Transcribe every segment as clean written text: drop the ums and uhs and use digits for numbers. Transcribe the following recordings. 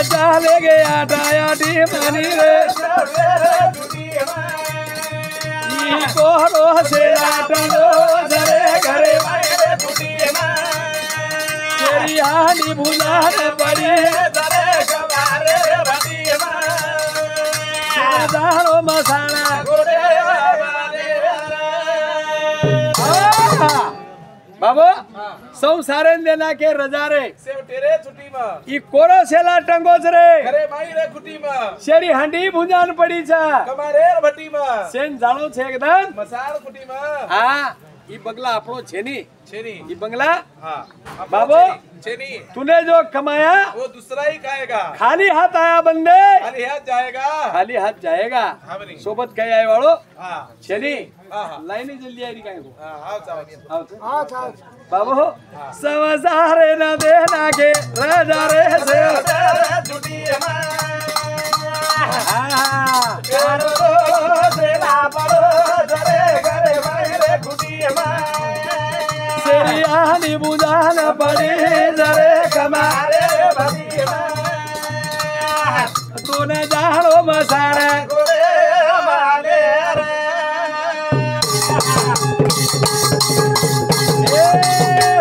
चाले गया dia D मनी रे कोहरो से लाटनो जरे घरे तेरी हानि भुलान पड़ी जरे कबारे भदी दारो मसाला बाबू संसारे देना के रजा रे तेरे छुट्टी में ई कोरो सेला टंगोज रे घरे माई रे खुटी में शेरी हंडी भुंजान पड़ी छा कमारे भट्टी में सेन जाणो छे एकदम मसाल खुटी में हां ई बंगला आपनो छेनी छेनी ई बंगला हां बाबू छेनी तूने जो कमाया वो दूसरा ही खाएगा खाली हाथ आया बंदे खाली हाथ जाएगा खाली हाथ जाएगा हां बनी सोबत कई आए वालो हां छेनी हां लाइन जल्दी आई काहे को हां आओ जाओ हां बाबू समझारे न देना के राजा रे से छुट्टी हां सेला पड़ो जरे घरे माई रे खुटी में तेरी आनी बुझान पड़ी जरे कमारे भदी तूने जानो मसाले गोरे माले रे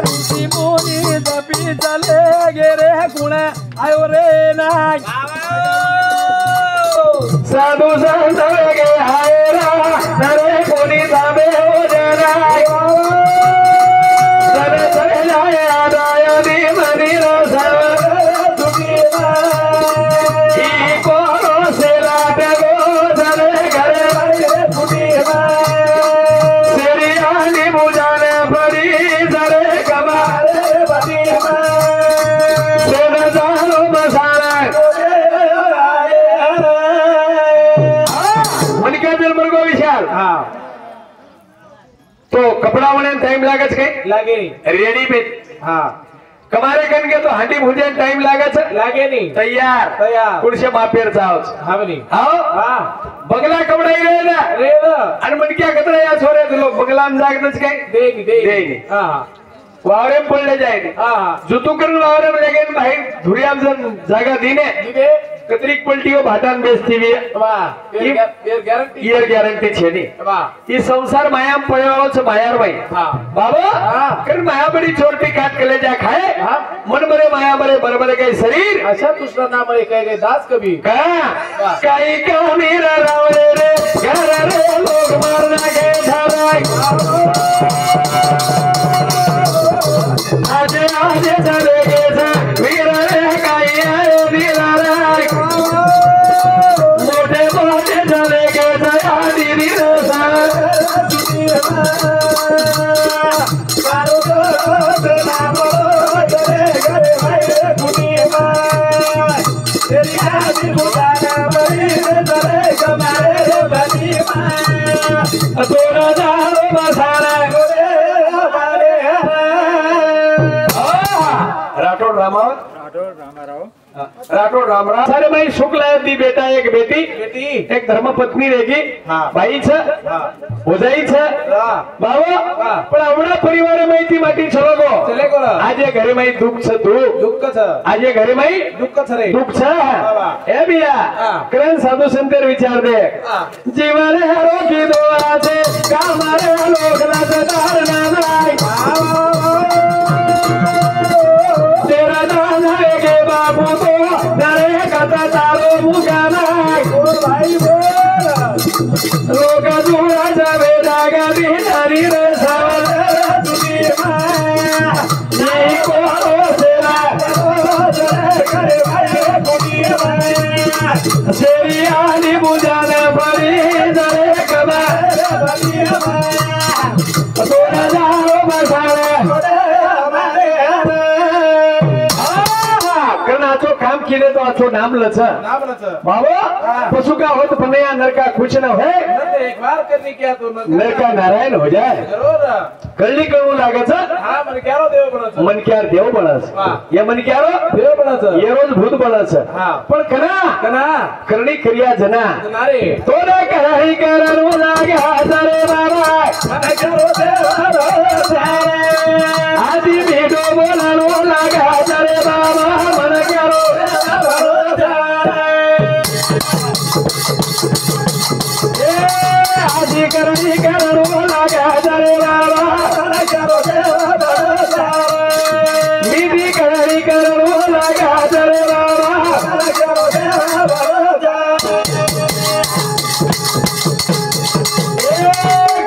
ऋषि मुनि जपी चले गेरे गुणे आयो रे नाय साधु संत गे आए रा नरे कोनी साबे हो जराय सरे सरे जाए आदाय दी मनी रो सब दुखी ई कोरो से लाटे गो सरे घरे बड़े फुटी सेरी आनी बुझाने पड़ी सरे कमारे बदी से न जानो मसाले मन के दिल मर को विशाल हां तो कपड़ा वने टाइम लागे छे लागे रेडी पे हां कमारे कन के तो हांडी भुजे टाइम लागे छे लागे नहीं तैयार तैयार कुर्से मापेर जाओ हां बनी आओ हां बंगला कपड़ाई रे ना रे ना अन मन क्या कतरा या छोरे तो लोग बंगला में जाग नच गए देगी हां वावरे में पडले जायने हां जुतू करून वावरे में लेगे भाई धुरियाम जन जागा दीने दीदे कतरीक पलटीओ भाटान बेचती वी वाह ईयर गॅरंटी छे नी वाह ई संसार मायाम पळेवाळो छ मायार भाई हां बाबा हां कर माया बड़ी चोरटी काट कलेजा खाए हां मन मरे माया मरे बरबरे गए शरीर अच्छा तुझका नाम है कहे दास कभी का काई का मेरा रावरे रे घर रे लोग मारना के धराई आज आज चले गे जा वीर रे काई आयो दिलाराई मोटे मोटे चले गे जा आदि वीर सा कारो तो नाम तेरे घरे भाई खुटी में तेरी आदि बुलाना बड़ी तेरे कमारे बदी में तोरा जानो मसाला राठौड़ रामाराव सारे भाई शुक्ल दी बेटा एक बेटी एक धर्मपत्नी रहेगी भाई छ भोजाई छ बाबा पण आवडा परिवार माहिती माटी चलो गो आज घरे माई दुख छ दुख छ आज घरे माई दुख छ रे दुख छ ए बिया करण साधु संतेर विचार दे जीवन हरो की दुआ से कामारे लोक नाच तार नाय तेरा दान है के बाबू तो डरे कथा तारो मुगाना भाई बोल लोग दूरा जावे जागा दी हरी रे सावन दुनिया यही को सेरा करे भाई खुटी में सेरी आनी बुझाने पड़ी जरे सोना जाओ बसावे आचो काम केले तो आचो नाम लच बाबा पशु का होत पनया नर का कुछ न हो एक बार करनी क्या तो नर का नारायण हो जाए जरूर कळली कळू लागच हाँ मन क्या देव बनच मन क्या देव बनस या मन क्या देव बनच ये रोज भूत बनस हाँ पण कना कना करणी क्रिया जना नारे तो न कही करू लागे हजारे बाबा मन करो देव आदि भेडो बोलानो लागे हजारे बाबा मन करो आदि करणी करू लागे हजारे बाबा मन करो विधि करणी करू लागे हजारे बाबा मन करो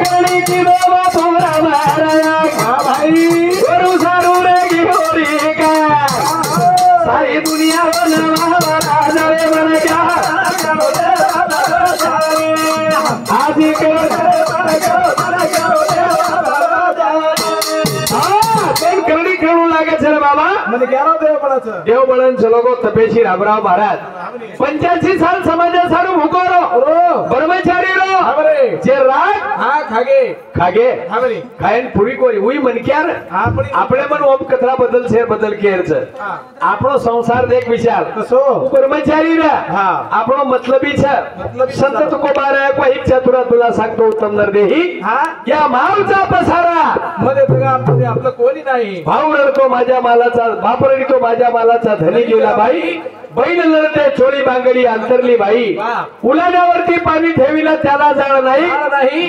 करणी की बाबा तोरा मारा भाई गुरु सारू रे गिहोरी का सारी दुनिया बनवा जावे मन क्या आज के करणी खेळू लागे छे बाबा मन क्या देव बनच देव बळन चलोगो तपेशी रामराव महाराज 85 साल समाजा सारू भुकोरो ब्रह्मचारी रो हमरे जे राग हाँ खागे खागे हमरे खायन पुरी कोरी उई मनक्यार આપણે પણ ઓમ કથરા બદલ છે બદલ કેર છે આપણો સંસાર દેખ વિચાર કસો કર્મચારી રે હા આપણો મતલબી છે સંત કો બારે કોઈ ચતુરા તુલા सांगतो उत्तम नरदेही हाँ या मावचा पसारा मध्ये बघा आपलं कोणी नाही भाऊ रडतो माझ्या मालाचा बाप रडतो माझ्या मालाचा धनी गेला बाई बैल लढते चोळी बांगडी अंतरली बाई उलाण्यावरती पाणी ठेविला त्याला जाळ नाही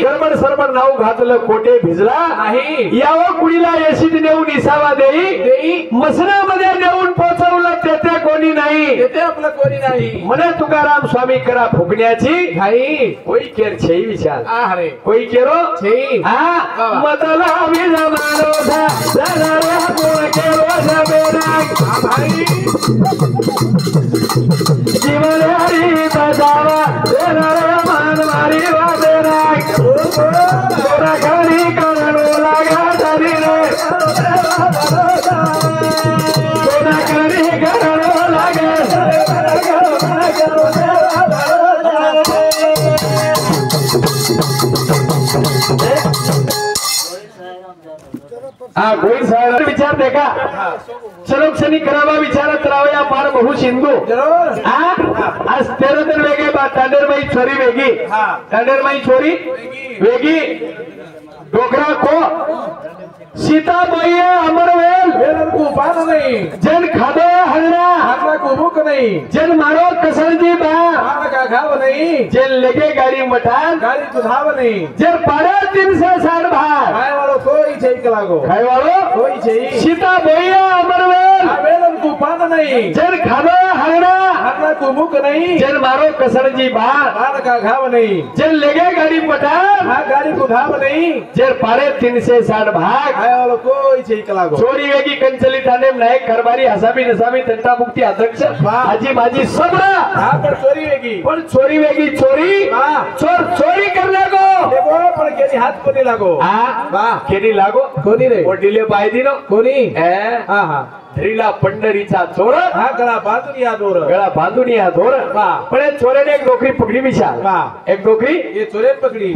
गडबड सरबड नाव घातलं कोटे भिजला नाही यावं कुडीला येशीत नेऊन इसावा देई मसनामध्ये नेऊन पोचवलं तेथे कोणी नाही तेथे आपलं कोणी नाही म्हणे तुकाराम स्वामी करा फुकण्याची भाई कोई केर छे विचार अरे कोई केरो छे हा मतला विजा मारो था जरा कोण केरो जबेरा भाई जीवन हरी बजावा तेरा मान मारी वादेरा तोरा घरी करणो लागा धरी रे तोरा घरी करणो लागा हा गोविंद साहेब विचार देखा चलो क्षणी करावा विचारत राहूया पार बहु सिंधू जरूर आज तेरतर वेगळे बा तांडेरबाई छोरी वेगी तांडेरबाई छोरी वेगी डोकरा को सीताबाई अमरवेल वेलन को पान नहीं जन खादो हलना आपला को भूक नहीं जन मारो कसरजी बा पान का घाव नहीं जन लगे गाड़ी मठान गाड़ी तुधाव नहीं जन पाड़े 360 भार खाए वालो कोई चाहिए लागो खाए वालो कोई चाहिए सीताबाई अमरवेल वेलन को पान नहीं जन खादो हलना आपला को भूक नहीं जन मारो कसरजी बा पान का घाव नहीं जन लगे गाड़ी मठान हाँ गाड़ी तुधाव नहीं जन पाड़े 360 भाग खाए वालो कोई चाहिए लागो चोरी वेगी कंचली थाने नायक कारभारी हसाबी नसाबी तंटा मुक्ती अध्यक्ष आजी माझी सबरा हाँ पर चोरी वेगी पण चोरी वेगी चोरी चोर चोरी करने को देखो पर केली हाथ कोणी लागो वाह केडी लागो कोणी रे ओडिले बाय दिनो कोणी हाँ हाँ धरीला पंढरीचा चोर हा गळा बांधून या दोर गळा बांधून या दोर पण चोरेने एक डोकरी पकडी विशाल एक डोकरी ये चोरे पकडी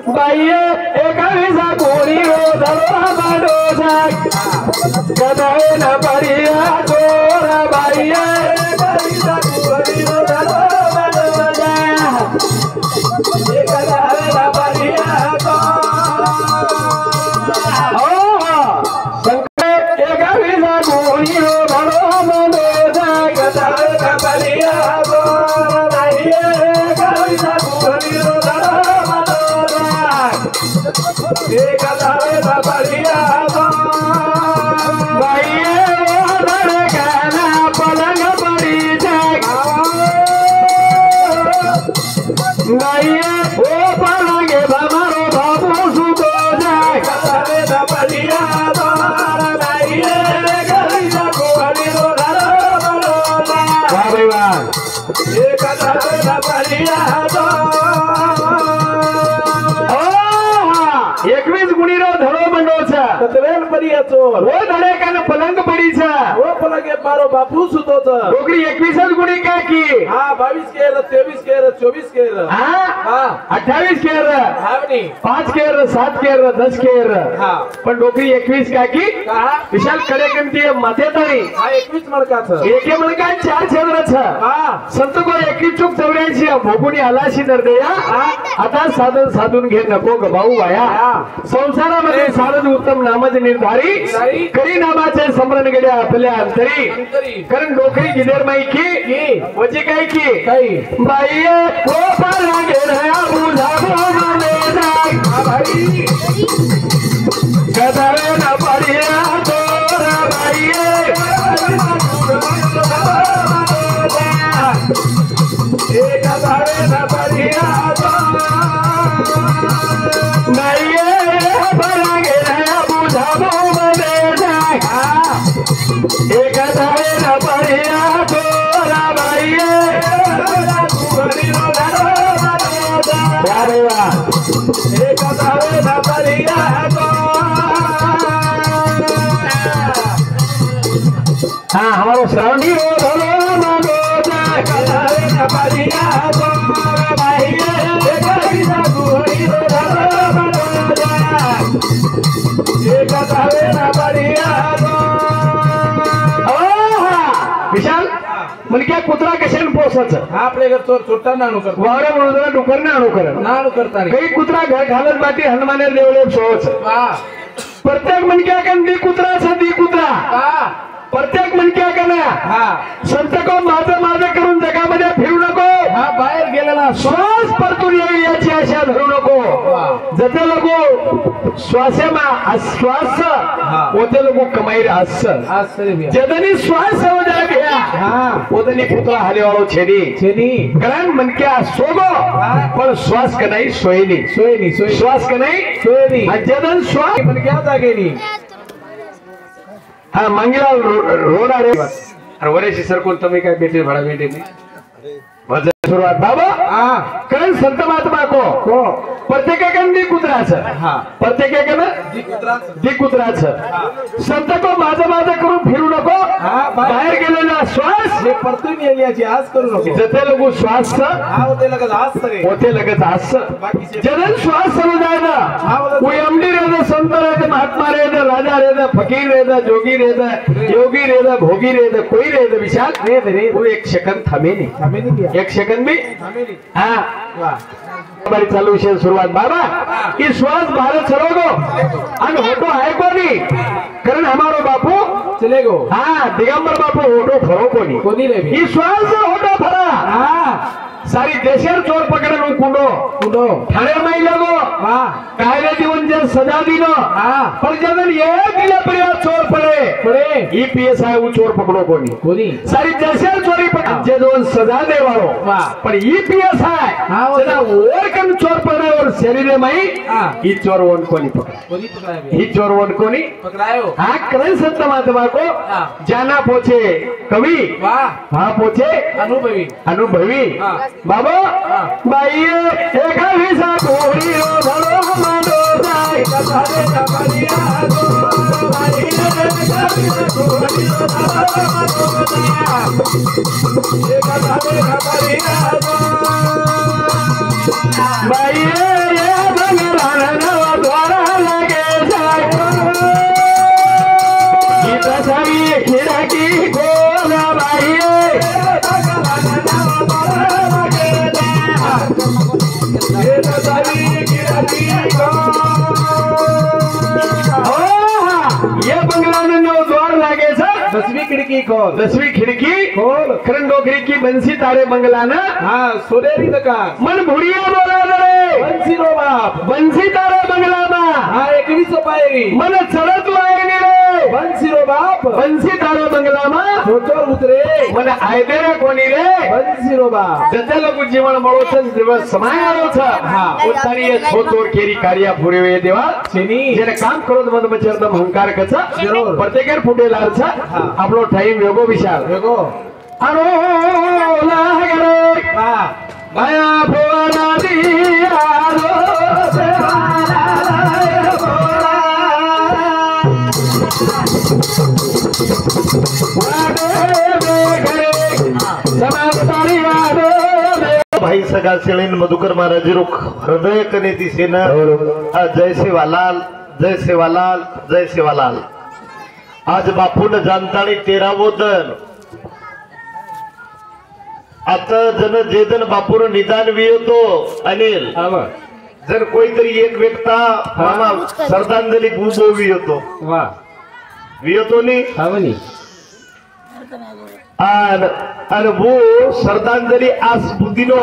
बाईये एका विसा कोणी हो धरो माडो साक कदाए न परिया चोर बाईये एका विसा कोणी हो धरो माडो साक कदाए न परिया પડીએ ચોર ઓ ધડેકાને પલંગ પડી છે ઓ પલંગે મારો બાપુ સૂતો છે ડોકરી 21 જ ગુણી કાકી હા 22 કેરેટ 23 કેરેટ 24 કેરેટ હા હા 28 કેર હાવની 5 કેર 7 કેર 10 કેર હા પણ ડોકરી 21 કાકી હા વિશાલ કરે કેમ કે માથે તણી હા 21 મણકા છે એકે મણકા 4 છેદરા છે હા संतको 21 चूक 84 भोगुनी आलाशी नरदया आता साधन साधून घे नको गभाऊ वाया संसारामध्ये साधन उत्तम नामज निर्धारी करी नामाचे समरण गड्या आपल्या अंतरी कारण डोकरी गिदेर माई की वजे काय की बाईये को पाला गेला बुझा बोले जाय भाई गदारे ना पडिया तोरा बाईये एक धारे न पडिया नहीं भरा गेला बुझा बोले जाय एक धारे न पडिया तोरा बाईये एक धारे न पडिया हाँ हमारो श्रावणी विशाल म्हणजे काय कुत्रा कशाने पोसायचं आपले घर चोर चोरटा नाणू करतो वावरा म्हणून डुकर नाणू करत नाणू करता काही कुत्रा घर घालत बाटी हनुमाने देवळे सोच प्रत्येक मनक्या दी कुत्रा दी कुत्रा प्रत्येक मनक्या कना संत को माझं माझं करून जगामध्ये फिरू नको बाहेर गेलेला श्वास परतून येईल याची आशा धरू नको जते लोक श्वासेमा आश्वास ओते लोक कमाई हास्य जदनी श्वास हो जाए गया ओदनी पुतळा हालेवाळो छेदी छेदी कारण मनक्या सोगो पण श्वास कनाई सोयनी सोयनी श्वास कनाई सोयनी जदन श्वास मनक्या जागेनी हा मंगला रोड अरे वरेशी सर कोण तुम्ही काय भेटे भाडा भेटे नाही सुरुवात बाबा कारण संत महात्मा को प्रत्येकाकडे कुत्राचं प्रत्येकाकडे दी कुत्राचं संत को माझं माझं करून फिरू नको बाहेर गेलेला श्वास हे परतून येण्याची आज करू नको जते लोक श्वास होते लगत आज करे होते लगत हास जदन श्वास समझ जाएगा कोई एमडी रहता संत रहता महात्मा रहता राजा रहता फकीर रहता जोगी रहता योगी रहता भोगी रहता कोई रहता विशाल वो एक सेकंद थांबे नहीं एक सेकंद में हाँ हमारी चालू विषय सुरुवात बाबा की श्वास भारत सरोगो आणि होटो आहे कोणी कारण हमारो बापू चले गो हाँ दिगंबर बापू होटो फरो कोणी रे ही श्वास होटो फरा सारी देशर चोर पकडून कुंडो ठाणे माई लगो कायदे दिवून जे सजा दिनो पण जदन एक लपरिया चोर पडे ईपीएसआय वो चोर पकडो कोणी सारी देशर चोरी जे दोन सजा देवाळो पण ईपीएसआय सदा और कन चोर पडे और शरीर माई ही चोर वन कोणी पकड़ा ही चोर वन कोणी पकड़ायो हाँ करण संत महात्मा को जाना पोचे कवि वहाँ पोचे अनुभवी बाबा बाई एका विसा कोणी रोधलो मानो जाय कथारे कपडिया दो बाई एका विसा कोणी रोधलो मानो जाय कथारे कपडिया दो बाई ये भगवान नवा द्वार लगे जाय गीत सारी खिड़की खोल बाई ये बंगला में नौ द्वार लागे सर 10वीं खिड़की खोल खरंडो खिड़की बंसी तारे बंगला ना सोनेरी नका मन भुड़िया बोला रे बंसी रो बाप बंसी तारे बंगला मा 21 पायरी मन चढत वायनी रे बंसी रो बाप बंसी तारे बंगला मा छोटोर उतरे मन आयदेरा कोणी रे बंसी रो बाप जते लोक जीवन મળો છે દિવસ समय આવ્યો છે પોતાની એ છોતોર કેરી કાર્યા પૂરેવે દેવા છેની જેને કામ કરો તો મત મચરદમ હંકાર કછ પ્રત્યેક ફૂટેલાર છે આપણો ટાઈમ વેગો વિશાલ વેગો આનો લાગરે માયા ફોરા દિયારો સેવાલા ભોળા भाई सगा सेळीन मधुकर महाराज रुख हृदय कने दिसेन जय सेवालाल जय सेवालाल जय सेवालाल। आज बापून जानतानी 13वं दन आता जन जे जन बापूर निदान वियतो अनिल जर कोणीतरी एक व्यक्ता मामा श्रद्धांजली बुबो वियतो नी और वो श्रद्धांजलि आज दिनो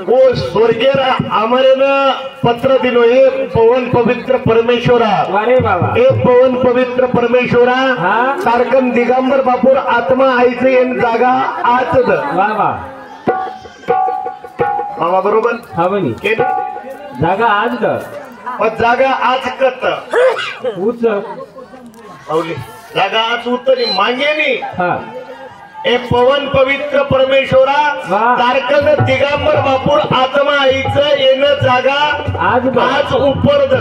वो स्वर्गीय हमारे न पत्र दिनो एक पवन पवित्र परमेश्वरा एक पवन पवित्र परमेश्वरा कारकन दिगंबर बापूर आत्मा आईचे एन जागा आज मामा बरोबर जागा आज जागा आज कत जागा आज उत्तरी मांगे नी ए पवन पवित्र परमेश्वरा तारकन दिगंबर बापूर आत्मा आईचं येणं जागा आज उपरद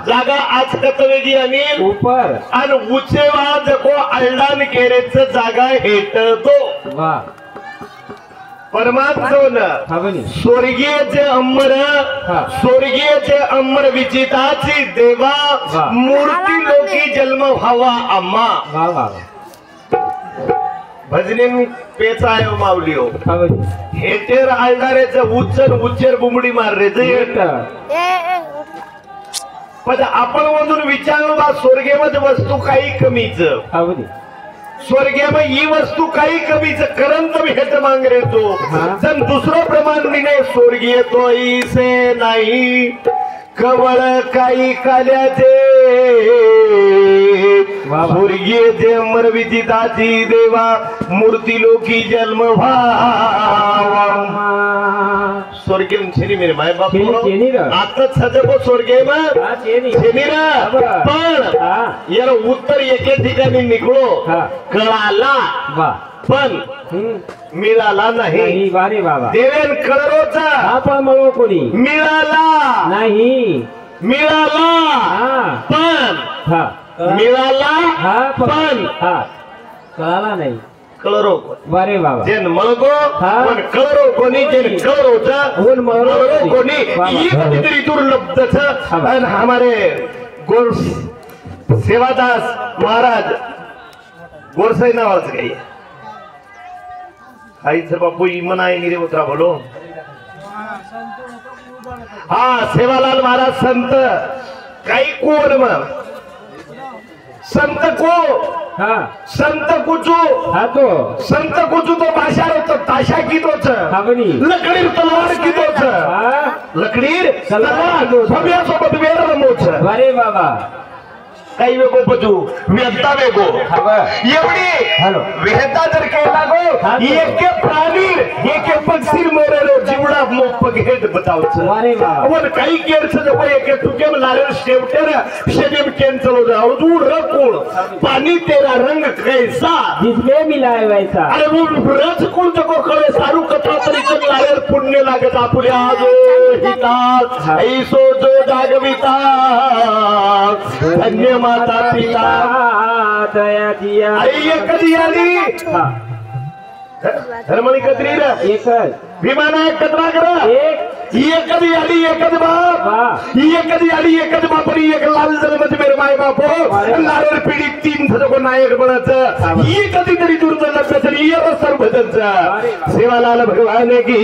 जागा आज कतवेगी अनिल ऊपर आणि उचेवा जको अल्डान केरेच जागा हेटतो परमात्मा स्वर्गीय अमर विजिताची देवा मूर्ती लोकी जन्म व्हावा अम्मा भजने पेचा आहे माऊली हो हेटेर आलदारेचं उच्चर बुमडी मार रे पण आपण मधून विचारलो बा स्वर्गेमध्ये वस्तू काही कमीच स्वर्गेमध्ये ही वस्तू काही कमीच करंत मी हेट मांग रे तो जण दुसरं प्रमाण दिने स्वर्गीय तो इसे नाही कवळ काही काल्याचे स्वर्गीय जे अमर विजिताची देवा मूर्ती लोकी जन्म व्हावा स्वर्गीय छेनी मेरे माय बाप आता सजबो स्वर्गीय पण यार उत्तर एके ठिकाणी निघलो कळाला पण मिळाला नाही देवेन कळरोचा आपण म्हणू कोणी मिळाला नाही मिळाला पण मिळाला पण कळाला नाही कळरो वारे बाबा जेन मळगो पण कळरो कोणी जेन कळरोचा होन मळरो कोणी ये कधीतरी दुर्लभच आणि हमारे गोर सेवादास महाराज गोरसाई नावाचं काही आई सर बापू इमन आहे निरे उतरा बोलो हा सेवालाल महाराज संत काही कोण मग संत को संत कुचू तो संत कुचू तो भाषा होतो ताशा गीतोच लकडीर तलवार गीतोच लकडीर तलवार भव्यासोबत वेळ रमोच अरे बाबा काही वेगो बजू वेदता वेगो एवढी वेदता जर केला गो एके प्राणी एके पक्षी मोरेलो जीवडा मोप घेत बतावच पण काही केरच जब एके टुकेम लारेल शेवटेर शेदेम केंचलो जाओ दूर रकोळ पानी तेरा रंग कैसा जिसमें मिलाए वैसा अरे वो रज कोण जको कळे सारू कथा तरी जन लारेल पुण्य लागत आपुले आजो हिता ऐसो जो जागविता धन्य माता पिता दया दिया आई कधी आली धर्मणी कत्री एकच विमानायक कतरा करा एक कधी आली एकच बाप एक कधी आली एकच बापरी एक लाल जन्मत मेरे माय बाप लाल पिढी 3 थको नायक बनाचं ही कधी तरी दुर्जन नसली ये सर्व भजनचा सेवालाल भगवान की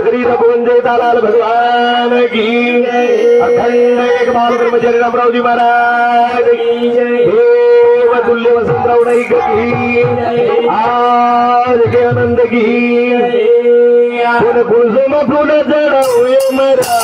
श्री रघुवंशे दालाल भगवान की अखंड एक बाल ब्रह्मचारी रामरावजी महाराज की देव तुल्य वसंतराव नाईक की आज के आनंद की फुल कुसुम फुल जड़े मरा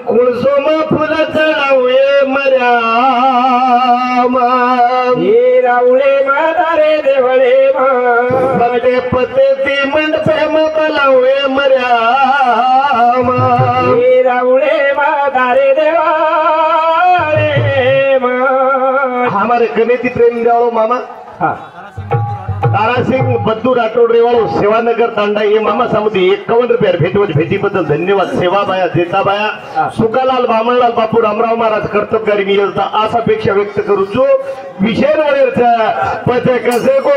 कुळसोम फुलं चढावे मर्या हे रावळे म्हातारे देवळे पते पते ती मंडपे बोलावे मर्या हे रावळे म्हातारे देवाळे हमारे कमेटी ट्रेनिंग जाओ मामा तारा सिंह बद्दू राठोड रेवाळो सेवानगर तांडा ये मामा सामुदी 51 रुपये भेटीबद्दल धन्यवाद. सेवाबाया देताबाया सुकालाल बामणलाल बापू रामराव महाराज कर्तबगारी मी योजना आस अपेक्षा व्यक्त करू जो विषय वरेरचा पते कसे को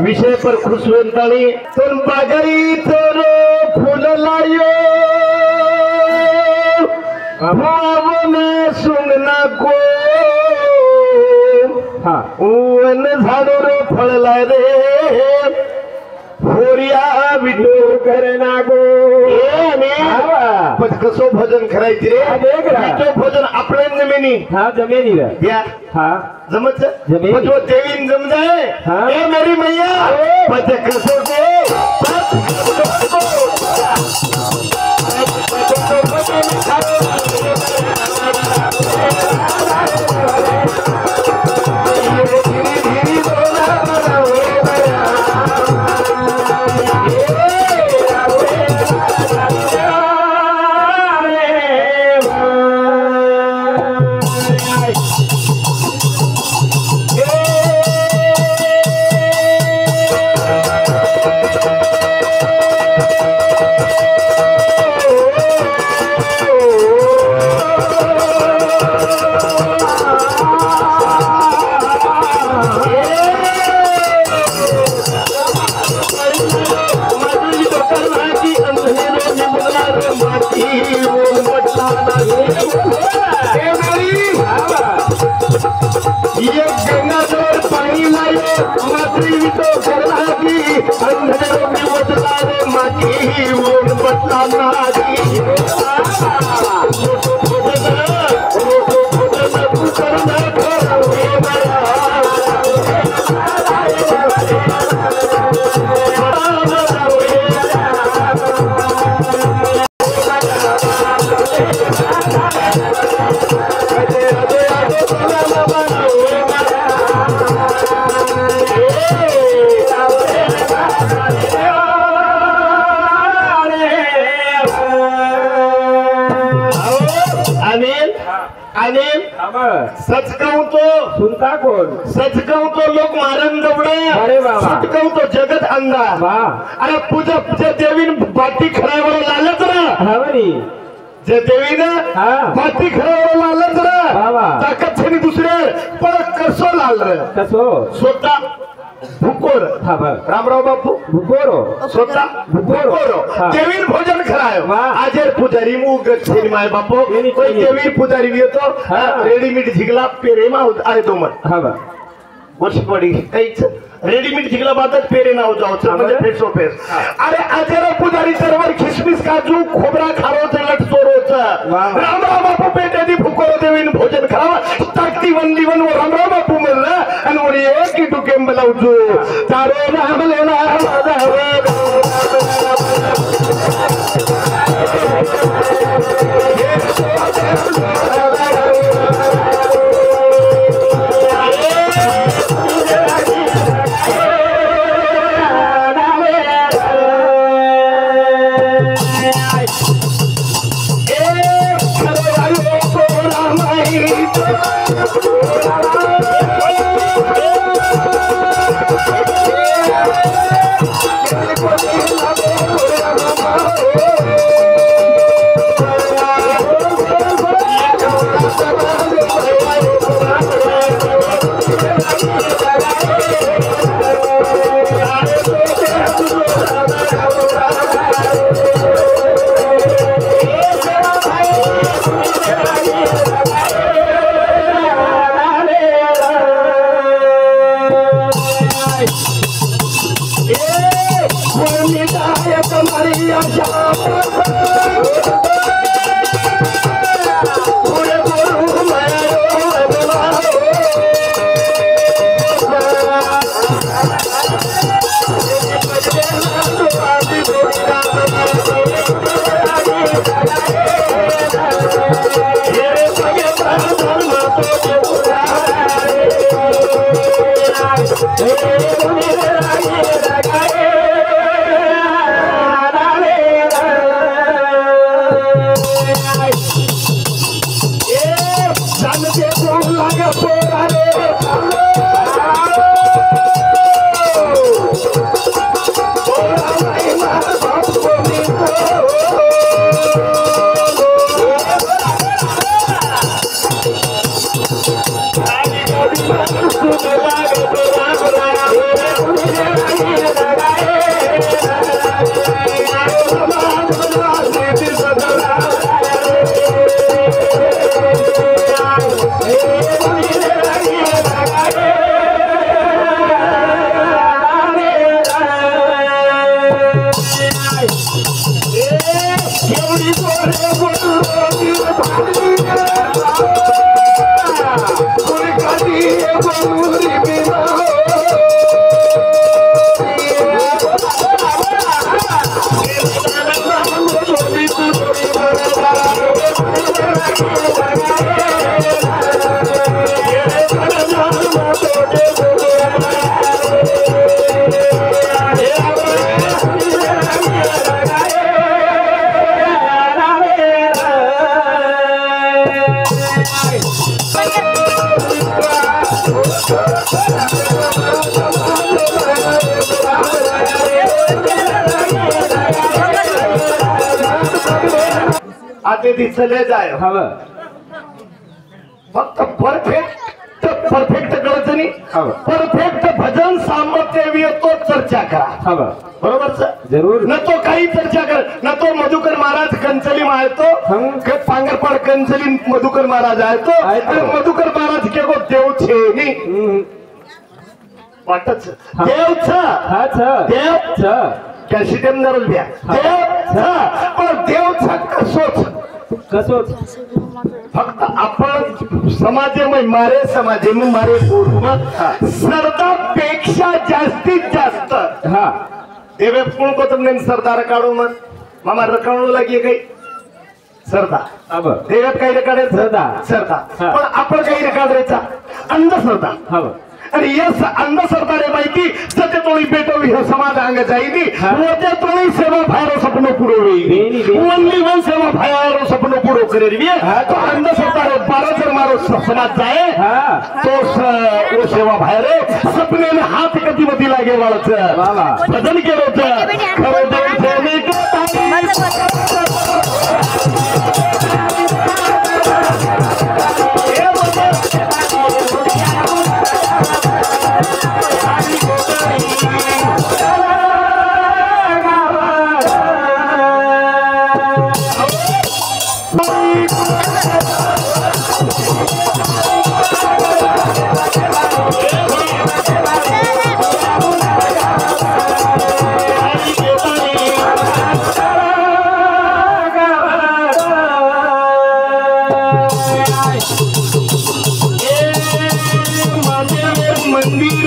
विषय पर खुशवंतानी तुम बागरी तोरो फूल लायो भावना सुंगना को वन झाडोरो फळलाय रे होरिया विटो करना गो पण कसो भजन करायचे रे विटो भजन आपल्या जमिनी जमेनी या जमत जमीन जो देवीन जम जाए ए मेरी मैया पद कसो सच कहूं तो सुनता कौन सच कहूं तो लोग मारन दौड़े अरे बाबा सच कहूं तो जगत अंधा अरे पूजा पूजा देवी बाटी खरावर लालच रे जे देवीने बाटी खरावर लालच रे ताकद छेनी दुसरे पण कसो लाल रे कसो स्वतः भुकोर रामराव बापू भुकोरो स्वतः भुकोरो देवीन भोजन खरायो आजेर पुजारी मुग छेनी माय बापू कोई देवीन पुजारी भी तो रेडीमेड झिगला पेरेमा आहे तो मत वर्षपडी काहीच रेडीमेड शिकला बादच पेरे नाव जाऊचं म्हणजे फेस ऑफ फेस अरे आजरा पुजारी तरवर खिसमिस काजू खोबरा खारोचं लट चोरोचं राम राम बापू पेटे दी फुकोर देवीन भोजन खावा ताकती वंदी वन वो राम राम बापू म्हणलं आणि वरी एक की टुके बलावजो चारो राम लेला आते दिसले जाय हवं फक्त परफेक्ट कळत नाही परफेक्ट भजन सामर्थ्य तो चर्चा करा हवं बरोबर सर जरूर न तो काही चर्चा कर न तो मधुकर महाराज कंचली मायतो पांगरपाड कंचली मधुकर महाराज आहे तो मधुकर महाराज के को देव छे नी वाटच देव छ हा छ देव छ कॅल्शियम नरल द्या देव छ पण देव छ कसोच फक्त आपण समाजेमध्ये मारे सरदारपेक्षा जास्तीत जास्त हा देवे कोण को तुमने सरदार काढू मग मामा रकावू लागे काही सरदार अब देवात काही काढायचं सरदार पण आपण काही काढायचा अंधश्रद्धा हवं आणि यस अंधश्रद्धारे माहिती सत्य तोळी पेटवी हे समाज अंग जाईनी मोठ्या तोळी सेवा भायरो सपनो पुरवी ओनली वन सेवा भायरो सपनो पुरो करेवी तो अंधश्रद्धारे 12 जर मारो समाज जाए तो वो सेवा भायरे सपने में हाथ कधी मधी लागे वाळच भजन केलं होतं खरं मंदिर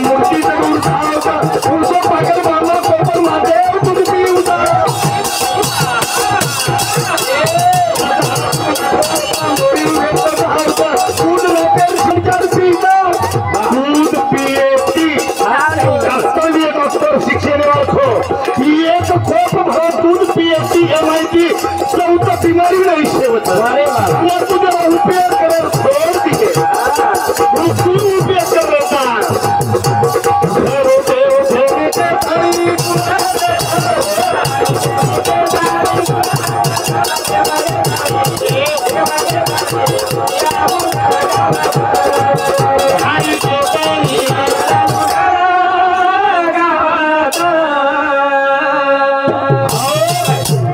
मूर्ति जरूर पागल मामा कोपर महादेव तुझ भी उतार दूध पीएचडी एमआयटी चौथा बीमारी नाही शेवट तुझा उपयोग करायला सोड दिले तू उपयोग करता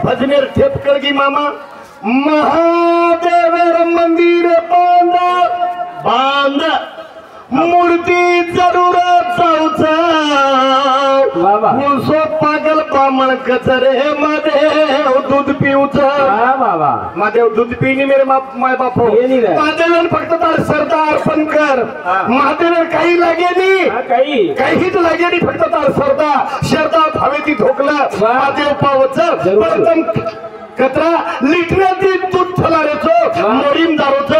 भजनेर ठेपकळगी मामा महादेवर मंदिर बांध मूर्ती जरूर जाऊचा पागल बामण कचरे महादेव दूध पिऊचा महादेव दूध पिणी मेरे माय बाप महादेव फक्त तार सरदार अर्पण कर महादेव काही लागेली काहीच लागेली फक्त तार शरदा भावेती धोकला महादेव पावच प्रथम कचरा लिटण्याची दूध फलारेचो मोडीम दारोच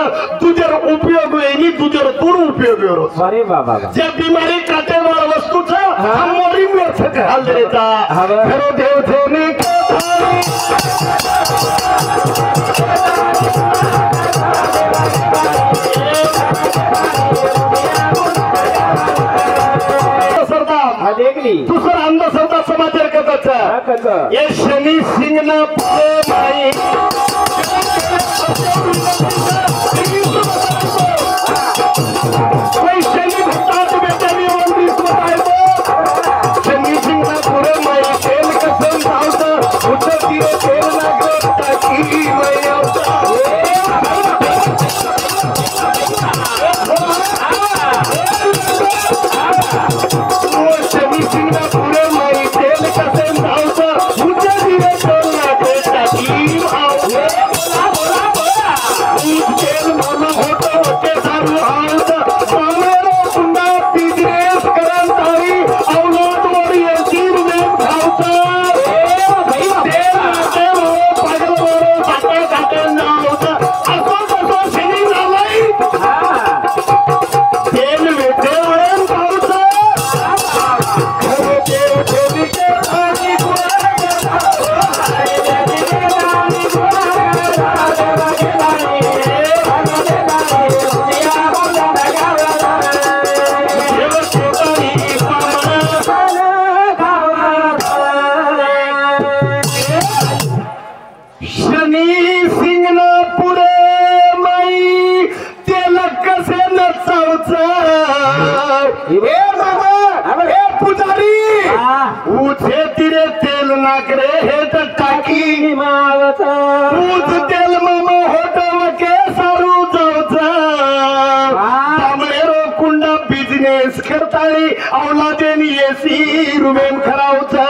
तुझ्यावर उपयोग येईल तुझ्यावर दूर उपयोग येतो अरे बाबा ज्या बिमारी काटेवार वस्तूचा मोडीम व्यर्थ घाल द्यायचा खरो देव ठेवणे दुसरा अंधश्रद्धा समाचार करताचा ये शनी सिंगना माई शनी भक्ता बेटानी शनी सिंगना पुरे माई तेल कसं धावतं उठं तिरे तेल लागत टाकी तेल मामा होटल के सारू जाऊचा कुंडा बिजनेस करताळी औलादेनी एसी रुमेन खरावचा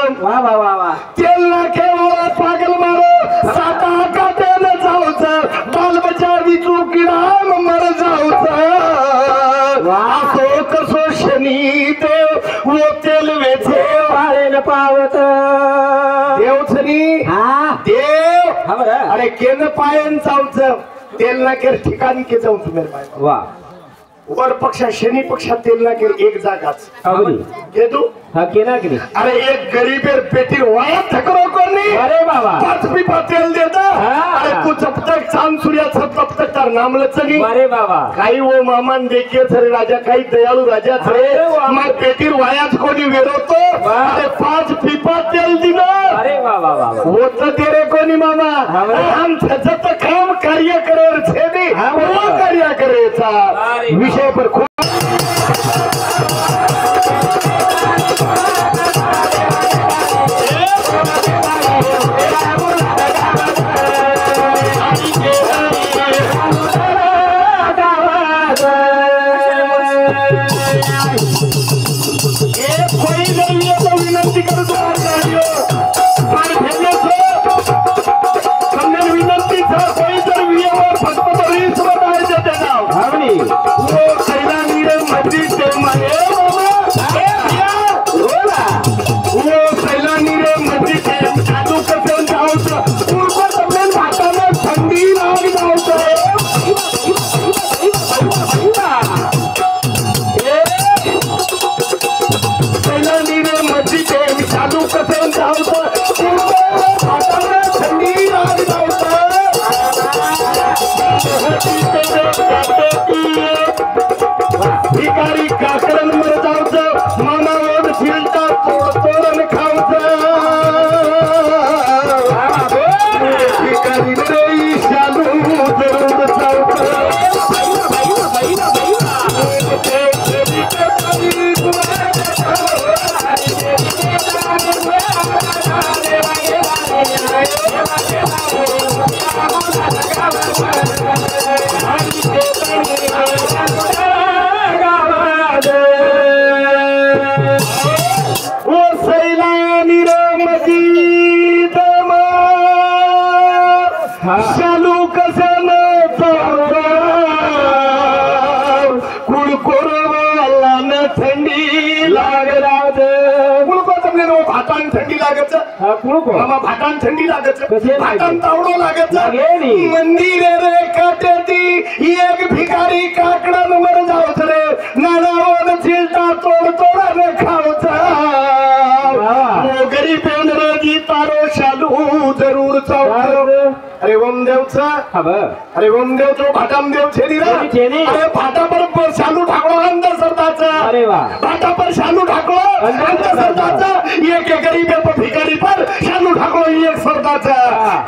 तेल ना केवळ पागल मारो साता काटेन जाऊचा बाल बचार विचू किडा मर जाऊचा असो कसो शनी देव वो तेल वेचे वाळेन पावत देव छनी देव अरे केन पायन चावचं तेल ना केर ठिकाणी के जाऊन मेरे पाय वाह वर पक्षा शनी पक्षा तेल ना केर एक जागाच के तू हा केना की अरे एक गरीबेर बेटी वाया थकरो कोनी अरे बाबा 5 पिपा तेल देता अरे तू जब तक चांद सूर्य सब तब तक तार नाम लचनी अरे बाबा काही वो मामान देखिए सरे राजा काही दयाळू राजा सरे मग बेटीर वायाच कोणी वेरोतो अरे 5 पिपा तेल दिना अरे बाबा बाबा वो तो तेरे कोणी मामा हम सजत काम कार्य करेर छेदी वो कार्य करेचा विषय पर भिकारी काकडन मर जाऊचं मनावर शिलता तोरण खाऊचं भिकारी रे शालू जरूर जाऊचं शालू कसं कुळकोरवाला न थंडी लागला भातान थंडी लागत मामा भातान थंडी लागत भातान तावडो लागत मंदिर रे काट्याती एक भिकारी काकडन मर जावत रे नानावर चिलता तोड तोडाने खावचा गरीब जी तारो शालू जरूर चाव अरे वमदेवचा अरे वमदेव तो भाटाम देव छेदी रे अरे भाटा पर शालू ठाकरो अंदर सरदाचा अरे वाह भाटा पर शालू ठाकरो अंदर सरदाचा एक गरीब पर भिकारी पर शालू ठाकरो एक सरदाचा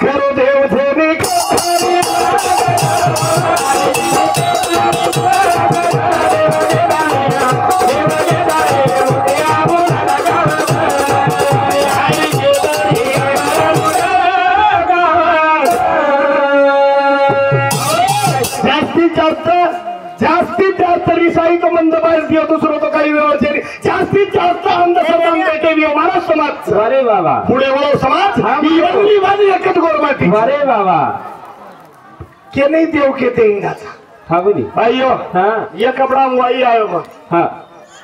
करो देव छेदी जास्तीत जास्त रिसाई तो मंदबाज दियो दुसरो तो काही व्यवस्थे जास्तीत जास्त अंधश्रद्धा पेटे दियो महाराज समाज अरे बाबा पुढे वळो समाज ही वरली वाली एकच गोरमाटी अरे बाबा के नहीं देव के देंगा हा बोली भाइयो हां ये कपड़ा वाई आयो मग हां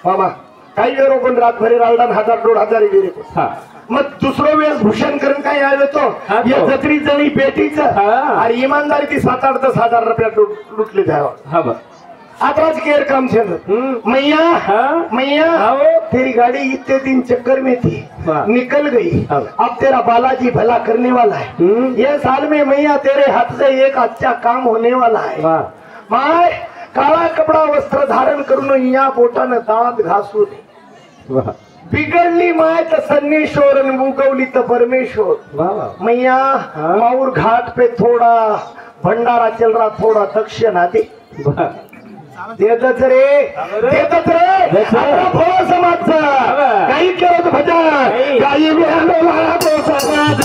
बाबा काही वेळो पण रात भरी रालदान 1000-1500 गेले हां मग दुसरो वेळेस भूषण करून काय आलो तो या जत्री जणी पेटीच आणि इमानदारी ती 7-8-10,000 रुपया लुटले जाव हा बा आताच केर काम चल मैया मैया तेरी गाड़ी इतने दिन चक्कर में थी निकल गई अब तेरा बालाजी भला करने वाला है ये साल में मैया तेरे हाथ से एक अच्छा काम होने वाला है माय काळा कपडा वस्त्र धारण करून या बोटानं दांत घासून बिगड़ली माय तो सन्नीश्वर उगवली तो परमेश्वर मैया माउर घाट पे थोड़ा भंडारा चल रहा थोड़ा दक्षिणा दे देतच रे भोळ समाजचा काही करत भजन काही समाज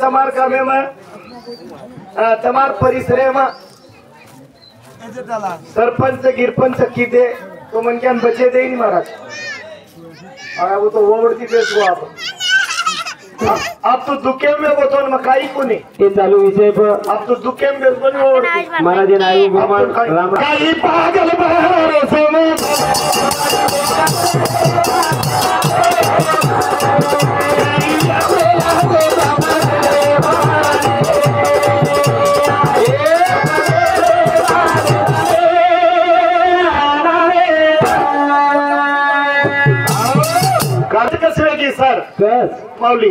तमार कामे तमार परिसरे सरपंच गिरपंच किते तो मनक्यान बचे देईन महाराज वो तो ओवड़ती पेश हुआ अब तो दुखे में बतो न मकाई कोनी ये चालू विषय पर अब तो दुखे में बतो ओवड़ती महाराज ने आई भगवान राम काई पागल बहरो समय सर माऊली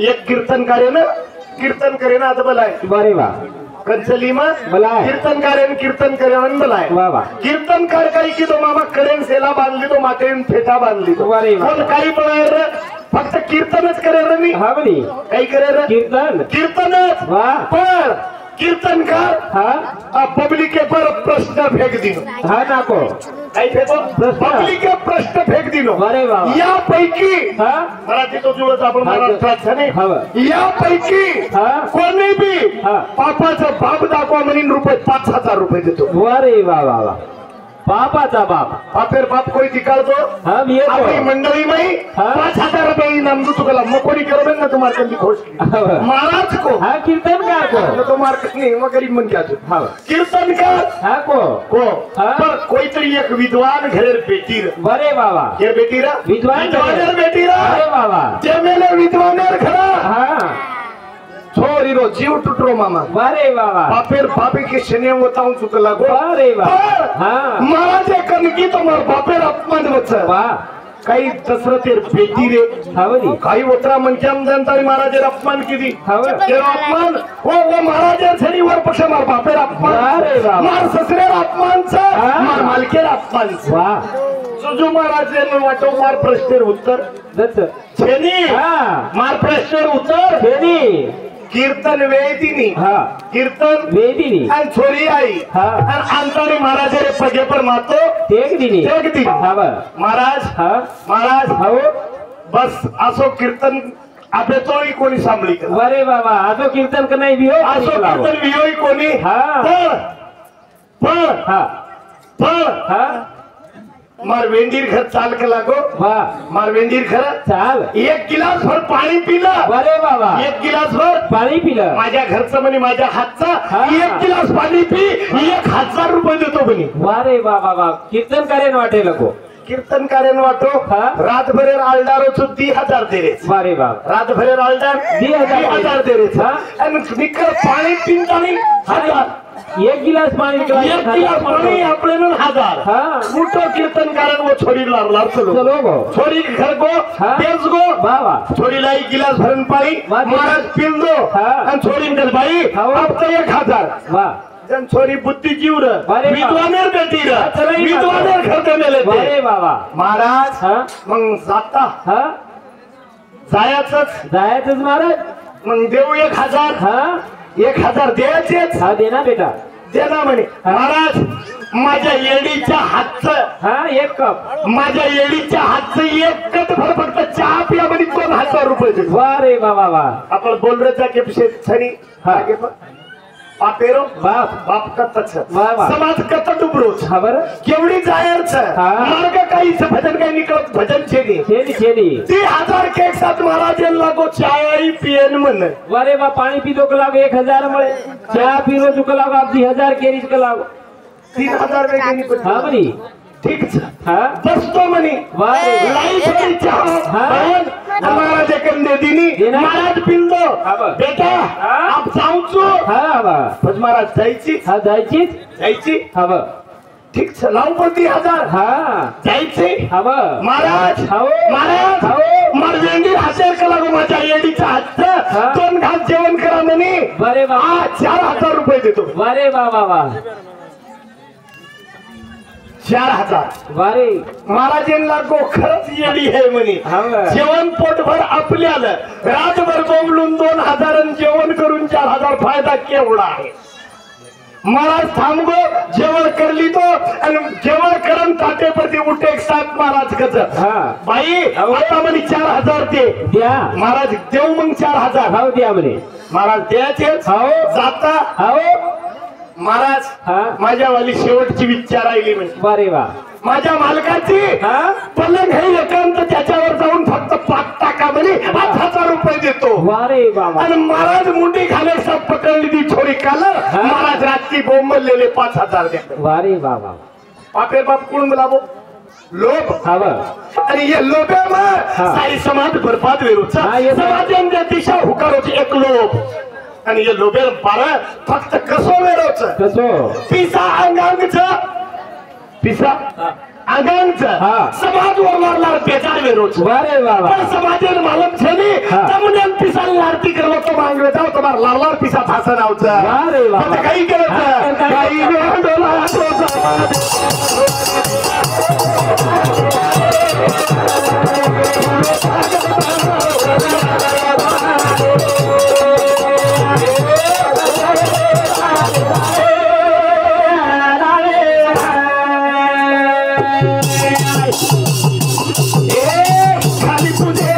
एक कीर्तन करे ना आता बलाय बरे वा कंचली कीर्तन करे बलाय कीर्तनकार काही की तो मामा करेन सेला बांधली तो मातेन फेटा बांधली तो पण काही पण फक्त कीर्तनच करे रे मी हा बनी काही करे रे कीर्तनच पण कीर्तनकार पब्लिक के पर प्रश्न फेक दिनो हा नाको काही फेको पब्लिक के प्रश्न फेक दिनो अरे वाह यापैकी मराठी तो जुळत आपण महाराष्ट्रात नाही यापैकी कोणी बी पापाचा बाप दाखवा म्हणून ₹5,000 देतो अरे वा वा वा बापाचा बाप बापेर बाप कोई निकालतो हम ये आपली मंडळी में 5,000 रुपये इनाम दू तुला मग कोणी करो ना तुम्हारे कंदी खोज महाराज को हा कीर्तनकार को तो मार्केट नहीं वो गरीब मन क्या हाँ कीर्तनकार हा को पर कोई तरी एक विद्वान घरेर बेटी रे बरे बाबा ये बेटी रा विद्वान बेटी रा अरे बाबा जे मेले विद्वानेर खरा हाँ छोरी रो जीव टुटरो मामा बरे बाबा बापेर बापे के शने बताऊं चुक लागो अरे बाबा हाँ महाराज कनकी तो मार बापेर अपमान वच वाह काही दशरथेर बेटी रे हवरी काही उतरा मनच्या जनतारी महाराजेर अपमान किती हवर तेरो अपमान वो महाराजेर छडी वर पक्ष मार बापेर अपमान अरे बाबा मार ससरेर अपमान छ मार मालकेर अपमान छ वाह सुजू महाराजेर वाटो मार प्रश्नेर उत्तर दत्त छेनी हाँ मार प्रश्नेर उत्तर छेनी कीर्तन वेदिनी हाँ कीर्तन वेदिनी आणि छोरी आई हाँ आणि अंतरी महाराजेर पगे पर मातो तेग दिनी एक दिन हवर महाराज हाँ महाराज हो बस असो कीर्तन आपे तोही कोणी सांभळी कर बरे बाबा आजो कीर्तन का नाही भी हो असो कीर्तन वियोई कोणी हाँ पण हाँ हाँ मार वेंडीर घर चाल के लागो वाह मार वेंडीर घर चाल एक गिलास भर पाणी पिलं बरे बाबा एक गिलास भर पाणी पिलं माझ्या घरचं म्हणे माझ्या हातचा हा. एक गिलास पाणी पी 1,000 रुपये देतो म्हणे वारे बाबा बा कीर्तन करेन वाटे नको कीर्तन करेन वाटो हा. रातभरेर आलडारो छु 2,000 दे रे वारे बाबा रातभरेर आलडार 2,000 दे रे हा. आणि निकर पाणी पिंतानी 1,000 एक गिलास पाणी पिला एक गिलास पाणी आपले 1,000 हाँ मोठो कीर्तन कारण वो छोरी लार चलो चलो गो छोरी घर को हाँ. बेच गो बाबा छोरी लाई गिलास भरन पाणी वाह. महाराज पिल दो हाँ. आणि छोरी गल भाई हाँ. अब तो 1,000 वाह जन छोरी बुद्धि जीव र वारे विद्वानेर बेटी र चला ही विद्वानेर घर के मेले वारे बाबा महाराज हाँ मग जाता हाँ जायचंच जायचंच महाराज मग देऊ 1,000 हाँ 1,000 द्यायचेच हा देना बेटा दे ना म्हणे महाराज माझ्या येडीच्या हातचं हाँ एक कप माझ्या येडीच्या हातचं एक कट भर फक्त चहा पिया म्हणे 2,000 रुपये देतो वारे बाबा वाह आपण बोल रहे थे कि छनी हाँ. आगे पर पापेरो बाप बाप कत्तच वाह, वाह. समाज कत्त डुबरोच खबर केवढी जायर छ हाँ. मार्ग काही भजन काही निकलत भजन छेनी खेली खेली 3,000 के एक साथ महाराज लागो चाय आई पियन मन वारे बा पाणी पितो का लागो 1,000 मळे चहा पिलो तुका लागो आप 2,000 केरी का लागो 3,000 के नहीं पड़ हाँ बरी ठीक छ हाँ बस तो मनी वारे लाई थोड़ी चाह हाँ. महाराज कंदे दिनी देना. महाराज पिल दो हाँ बा. बेटा हाँ. आप जाऊचो हा बा पण महाराज जायची हा जायचीच जायची हा बा ठीक छ लावून पण 3,000 हा जायची हा बा महाराज हाओ. महाराज हाओ. मार वेंडी हातेर का लागो माझ्या येडीच्या हातचं हा. 2 घास जेवण करा म्हणे बरे बा 4,000 रुपये देतो वारे बाबा वा 4,000 वारे महाराजांना गो खरंच येडी आहे म्हणे हा बा. जेवण पोटभर आपल्याला रातभर बोंबलून 2,000 आणि जेवण करून 4,000 फायदा केवढा आहे महाराज थांब गो जेवण करली तो आणि जेवण करन ताटेपरती उठे एक साथ महाराज कच हा बाई हाओ. आता म्हणे 4,000 दे द्या महाराज देऊ मग 4,000 हाव द्या म्हणे महाराज द्यायचेच हाओ. जाता हाव महाराज हा माझ्यावाली शेवटची विचार राहिली म्हणजे वारे वा माझ्या मालकाची हा पलंग हे एकांत त्याच्यावर जाऊन फक्त पाक टाका म्हणे 8,000 रुपये देतो वारे बाबा आणि महाराज मुंडी खाले सब पकडली ती छोरी कालर हा. महाराज रात्री बोंबलेले 5,000 देतो वारे बाबा पापेर बाप कोण बोलावो लोभ हा बा आणि हे लोभ्यामुळे हा. सारी समाज बरबाद वेरूचा हा, हे समाजांच्या दिशा हुकारोची एक लोभ आणि हे लोभेर पारा फक्त कसो वेरोच कसो पिसा अंगांगच पिसा अंगांगच हा. समाज वरणार बेजार वेरोच वारे बाबा पण समाजेर मालक छेनी हा. तमुनेन पिसाल लारती करलो तो मांगवे जाव तुम्हार लारलार पिसा फासा नावचा वारे बाबा. आता काही हा, करायचं काही डोला खाली तुझे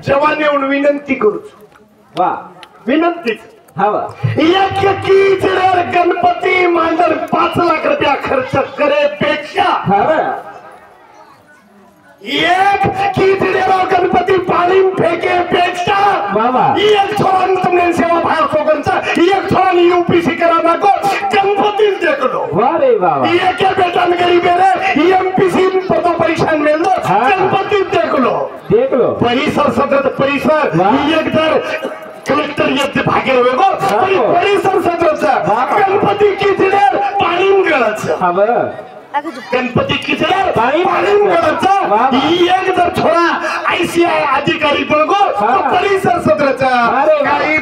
जवान येऊन विनंती करू वा विनंती हवा गणपती मांडर 5 लाख रुपया खर्च करेपेक्षा एक कीचडेराव गणपती पाणी फेकेपेक्षा एक थोड़ा तुमने सेवा भार सोगनचा एक थोड़ा यूपीसी करा नको गणपती देखलो वारे बाबा एक बेटा गरीब रे एमपीसी पदो परीक्षा मिल दो गणपती देखलो परिसर सदर परिसर एक जर कलेक्टर येते भागे वेगो परिसर सदरचा गणपती कीचडेर पाणी गळाचं गणपती किचडर पाणी गळाचं एक जर थोडा आयसीआय अधिकारी बघो परिसर सदरचा काही